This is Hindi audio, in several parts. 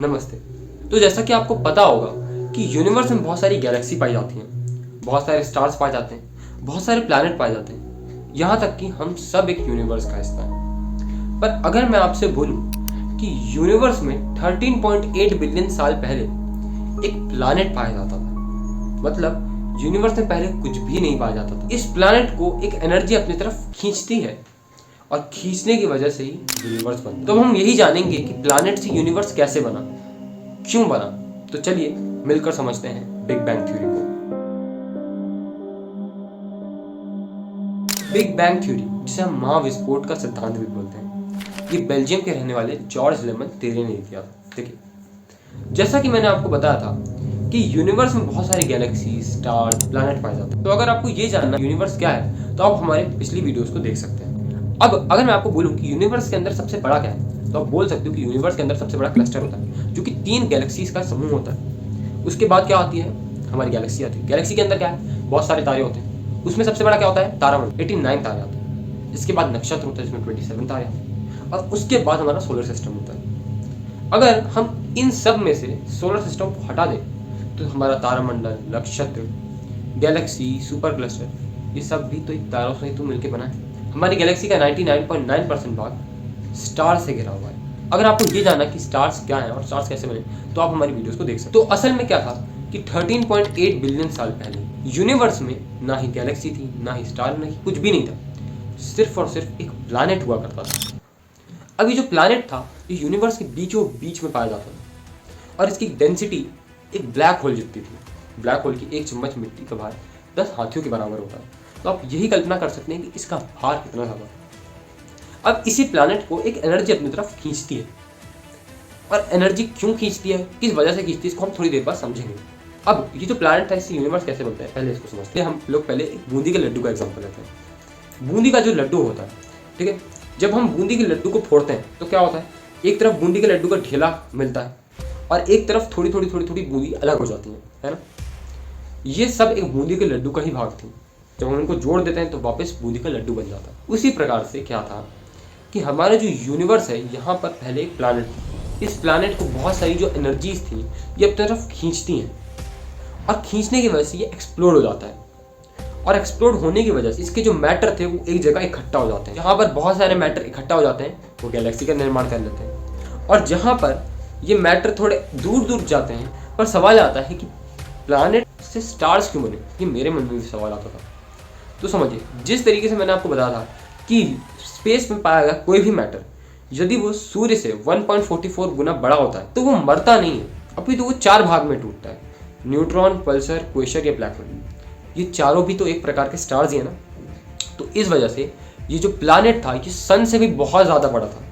नमस्ते। तो जैसा कि आपको पता होगा कि यूनिवर्स में बहुत सारी गैलेक्सी पाई जाती हैं, बहुत सारे स्टार्स पाए जाते हैं, बहुत सारे प्लैनेट पाए जाते हैं, यहाँ तक कि हम सब एक यूनिवर्स का हिस्सा हैं। पर अगर मैं आपसे बोलूं कि यूनिवर्स में 13.8 बिलियन साल पहले एक प्लैनेट पाया जाता था, मतलब यूनिवर्स में पहले कुछ भी नहीं पाया जाता था। इस प्लैनेट को एक एनर्जी अपनी तरफ खींचती है और खींचने की वजह से ही यूनिवर्स बनता है। तो हम यही जानेंगे कि प्लैनेट से यूनिवर्स कैसे बना, क्यों बना। तो चलिए मिलकर समझते हैं बिग बैंग थ्योरी को। बिग बैंग थ्योरी, जिसे हम महाविस्फोट का सिद्धांत भी बोलते हैं, ये बेल्जियम के रहने वाले जॉर्ज लेमन तेरे ने दिया था। देखिए, जैसा कि मैंने आपको बताया था कि यूनिवर्स में बहुत सारी गैलेक्सी, स्टार, प्लैनेट पाए जाते हैं। तो अगर आपको ये जानना यूनिवर्स क्या है तो आप हमारे पिछली वीडियोस को देख सकते हैं। अब अगर मैं आपको बोलूं कि यूनिवर्स के अंदर सबसे बड़ा क्या है, तो आप बोल सकते हो कि यूनिवर्स के अंदर सबसे बड़ा क्लस्टर होता है, जो कि 3 गैलेक्सीज का समूह होता है। उसके बाद क्या आती है, हमारी गैलेक्सी आती है। गैलेक्सी के अंदर क्या है, बहुत सारे तारे होते हैं। उसमें सबसे बड़ा क्या होता है, तारामंडल, 89 तारे आते हैं। इसके बाद नक्षत्र होता है जिसमें 27 तारे आते हैं, और उसके बाद हमारा सोलर सिस्टम होता है। अगर हम इन सब में से सोलर सिस्टम को हटा दें तो हमारा तारामंडल, नक्षत्र, गैलेक्सी, सुपर क्लस्टर, ये सब भी तो एक तारों से ही तो मिलकर बना है। हमारी गैलेक्सी का 99.9% भाग स्टार से घिरा हुआ है। अगर आपको ये जानना कि स्टार्स क्या हैं और स्टार्स कैसे बने तो आप हमारी वीडियोस को देख सकते हो। तो असल में क्या था कि 13.8 बिलियन साल पहले यूनिवर्स में ना ही गैलेक्सी थी, ना ही स्टार, ना ही कुछ भी नहीं था। सिर्फ और सिर्फ एक प्लैनेट हुआ करता था। अब ये जो प्लैनेट था ये यूनिवर्स के बीचों बीच में पाया जाता था, और इसकी डेंसिटी एक ब्लैक होल जितनी थी। ब्लैक होल की एक चम्मच मिट्टी का भार 10 हाथियों के बराबर होता है। तो आप यही कल्पना कर सकते हैं कि इसका भार कितना ज़्यादा। अब इसी प्लैनेट को एक एनर्जी अपनी तरफ खींचती है, और एनर्जी क्यों खींचती है, किस वजह से खींचती है, इसको हम थोड़ी देर बाद समझेंगे। अब ये जो प्लैनेट है इससे यूनिवर्स कैसे बनता है, पहले इसको समझते हैं। हम लोग पहले एक बूंदी के लड्डू का एग्जांपल लेते हैं। बूंदी का जो लड्डू होता है, ठीक है, जब हम बूंदी के लड्डू को फोड़ते हैं तो क्या होता है, एक तरफ बूंदी के लड्डू का ढेला मिलता है और एक तरफ थोड़ी थोड़ी थोड़ी थोड़ी बूंदी अलग हो जाती है ना। ये सब एक बूंदी के लड्डू का ही भाग थी। जब हम उनको जोड़ देते हैं तो वापस बूंदी का लड्डू बन जाता है। उसी प्रकार से क्या था कि हमारा जो यूनिवर्स है, यहाँ पर पहले एक प्लैनेट था। इस प्लैनेट को बहुत सारी जो एनर्जीज थी ये अपनी तरफ खींचती हैं, और खींचने की वजह से ये एक्सप्लोड हो जाता है, और एक्सप्लोड होने की वजह से इसके जो मैटर थे वो एक जगह इकट्ठा हो जाते हैं। जहाँ पर बहुत सारे मैटर इकट्ठा हो जाते हैं वो गैलेक्सी का निर्माण कर लेते हैं, और जहाँ पर ये मैटर थोड़े दूर दूर जाते हैं। पर सवाल आता है कि प्लैनेट से स्टार्स क्यों बने, ये मेरे मन में भी सवाल आता था। तो समझिए, जिस तरीके से मैंने आपको बताया था कि स्पेस में पाया गया कोई भी मैटर यदि वो सूर्य से 1.44 गुना बड़ा होता है तो वो मरता नहीं है, अभी तो वो 4 भाग में टूटता है। न्यूट्रॉन, पल्सर, क्वेसर या ब्लैक होल, ये चारों भी तो एक प्रकार के स्टार्स ही है ना। तो इस वजह से ये जो प्लैनेट था ये सन से भी बहुत ज़्यादा बड़ा था।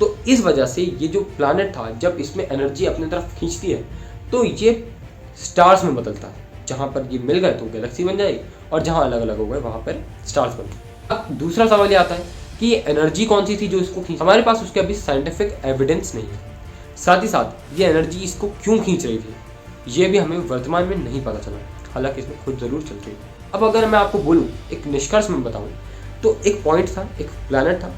तो इस वजह से ये जो प्लैनेट था जब इसमें एनर्जी अपनी तरफ खींचती है तो ये स्टार्स में बदलता है। जहाँ पर ये मिल गए तो गैलेक्सी बन जाएगी, और जहाँ अलग अलग हो गए वहाँ पर स्टार्स बन गए। अब दूसरा सवाल ये आता है कि ये एनर्जी कौन सी थी जो इसको खींच, हमारे पास उसके अभी साइंटिफिक एविडेंस नहीं है। साथ ही साथ ये एनर्जी इसको क्यों खींच रही थी ये भी हमें वर्तमान में नहीं पता चला, हालांकि इसमें खुद ज़रूर चल रही है। अब अगर मैं आपको बोलूँ, एक निष्कर्ष में बताऊँ, तो एक पॉइंट था, एक प्लैनेट था,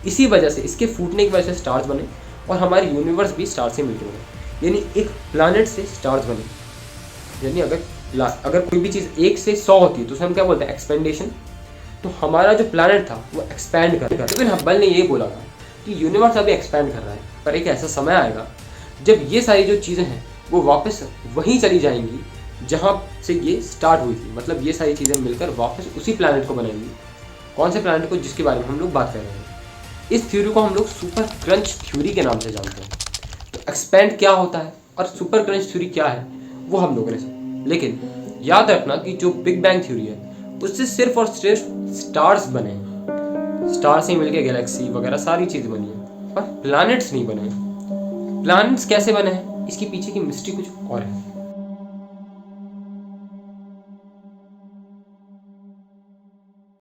इसी वजह से इसके फूटने की वजह से स्टार्स बने, और हमारे यूनिवर्स भी स्टार से मिलकर बने। यानी एक प्लैनेट से स्टार्स बने। यानी अगर कोई भी चीज़ 1 से 100 होती है तो उसे हम क्या बोलते हैं, एक्सपेंडेशन। तो हमारा जो प्लैनेट था वो एक्सपैंड कर रहा है। लेकिन हब्बल ने ये बोला था कि यूनिवर्स अभी एक्सपैंड कर रहा है, पर एक ऐसा समय आएगा जब ये सारी जो चीज़ें हैं वो वापस वहीं चली जाएंगी जहाँ से ये स्टार्ट हुई थी। मतलब ये सारी चीज़ें मिलकर वापस उसी प्लैनेट को बनाएंगी। कौन से प्लैनेट को, जिसके बारे में हम लोग बात कर रहे हैं। इस थ्योरी को हम लोग सुपर क्रंच थ्योरी के नाम से जानते हैं। तो एक्सपैंड क्या होता है और सुपर क्रंच थ्योरी क्या है वो हम लोगों ने, लेकिन याद रखना कि जो बिग बैंग थ्योरी है उससे सिर्फ और सिर्फ स्टार्स बने हैं। स्टार से मिलकर गैलेक्सी वगैरह सारी चीज़ बनी है, पर प्लैनेट्स नहीं बने हैं। प्लैनेट्स कैसे बने हैं इसके पीछे की मिस्ट्री कुछ और है।